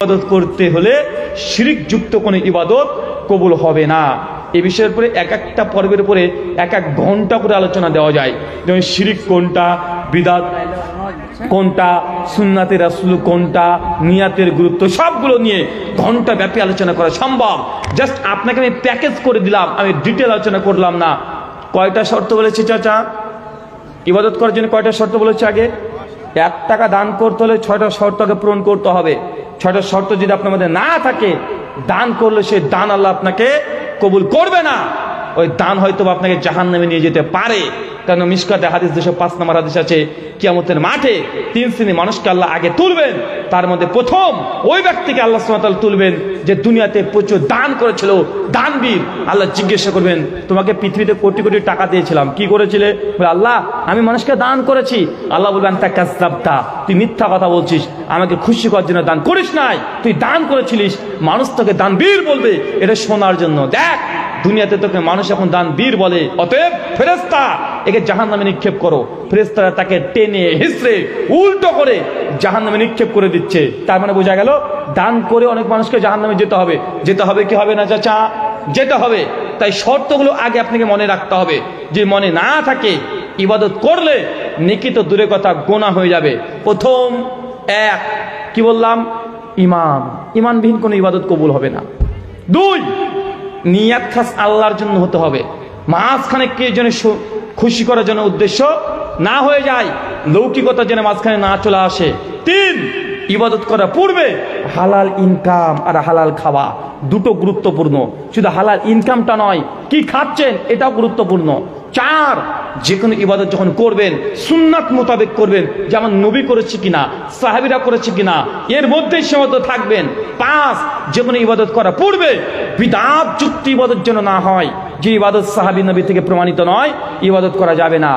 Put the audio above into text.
ইবাদত করতে হলে শিরিক যুক্ত কোনো ইবাদত কবুল হবে না। এই বিষয়ের উপরে এক একটা পর্বের উপরে এক এক ঘন্টা করে আলোচনা দেওয়া যায়। যেমন শিরিক কোনটা, বিদাত কোনটা, সুন্নাতে রাসূল কোনটা, নিয়াতের গুরুত্ব, সবগুলো নিয়ে ঘন্টা ব্যাপী আলোচনা করা সম্ভব। জাস্ট আপনাকে আমি প্যাকেজ করে দিলাম, আমি ডিটেল আলোচনা করলাম না। কয়টা শর্ত বলেছি চাচা? ইবাদত করার জন্য কয়টা শর্ত বলেছে? আগে 1 টাকা দান করতে হলে 6টা শর্তকে পূরণ করতে হবে। 6টা শর্ত যদি আপনার মধ্যে না থাকে, দান করলে সেই দান আল্লাহ আপনাকে কবুল করবে না। ওই দান হয়তো আপনাকে জাহান্নামে নিয়ে যেতে পারে। কারণ মিশকাতে হাদিস 205 নম্বর হাদিস আছে, কিয়ামতের মাঠে 3 শ্রেণী মানুষকে আল্লাহ আগে তুলবেন। তার মধ্যে প্রথম ওই ব্যক্তিকে আল্লাহ সুবহানাহু ওয়া তাআলা তুলবেন যে দুনিয়াতে প্রচুর দান করেছিল, দানবীর। আল্লাহ জিজ্ঞাসা করবেন, তোমাকে পৃথিবীতে কোটি কোটি টাকা দিয়েছিলাম, কি করেছিলে? বলে, আল্লাহ আমি মানুষকে দান করেছি। আল্লাহ বলবেন, তা কাযযাবতা, তুই মিথ্যা কথা বলছিস, আমাকে খুশি করার জন্য দান করিস নাই, তুই দান করেছিলিস। মানুষ তোকে দানবীর বলবে, এটা শোনার জন্য। দেখ, দুনিয়াতে তোকে মানুষ এখন দানবীর বলে, অতএব ফেরেশতা একে জাহান্নামে নিক্ষেপ করো। ফেরেশতারা তাকে টেনে হিসড়ে উল্টো করে জাহান্নামে নিক্ষেপ করে দিচ্ছে। তার মানে বোঝা গেল দান করে অনেক মানুষকে জাহান্নামে যেতে হবে। যেতে হবে কি হবে না চাচা? যেতে হবে। তাই শর্তগুলো আগে আপনাকে মনে রাখতে হবে। যে মনে না থাকে, ইবাদত করলে নেকি তো দূরে কথা, গোনা হয়ে যাবে। প্রথম এক, কি বললাম? ঈমান। ঈমানবিহীন কোনো ইবাদত কবুল হবে না। 2, নিয়াত খাস আল্লাহর জন্য হতে হবে। মাঝখানে কে যেন খুশি করার জন্য উদ্দেশ্য না হয়ে যায়, লৌকিকতার জন্য মাঝখানে না চলে আসে। 3, ইবাদত করার পূর্বে হালাল ইনকাম আর হালাল খাওয়া দুটো গুরুত্বপূর্ণ। শুধু হালাল ইনকামটা নয়, কি খাচ্ছেন এটাও গুরুত্বপূর্ণ। 4, যে কোনো ইবাদত যখন করবেন সুন্নাত মোতাবেক করবেন, যেমন নবী করেছে কিনা, সাহাবীরা করেছে কিনা, এর মধ্যেই সীমাবদ্ধ থাকবেন। 5, যে কোনো ইবাদত করার পূর্বে বিদআত যুক্ত ইবাদত যেন না হয়। যে ইবাদত সাহাবী নবী থেকে প্রমাণিত নয়, ইবাদত করা যাবে না।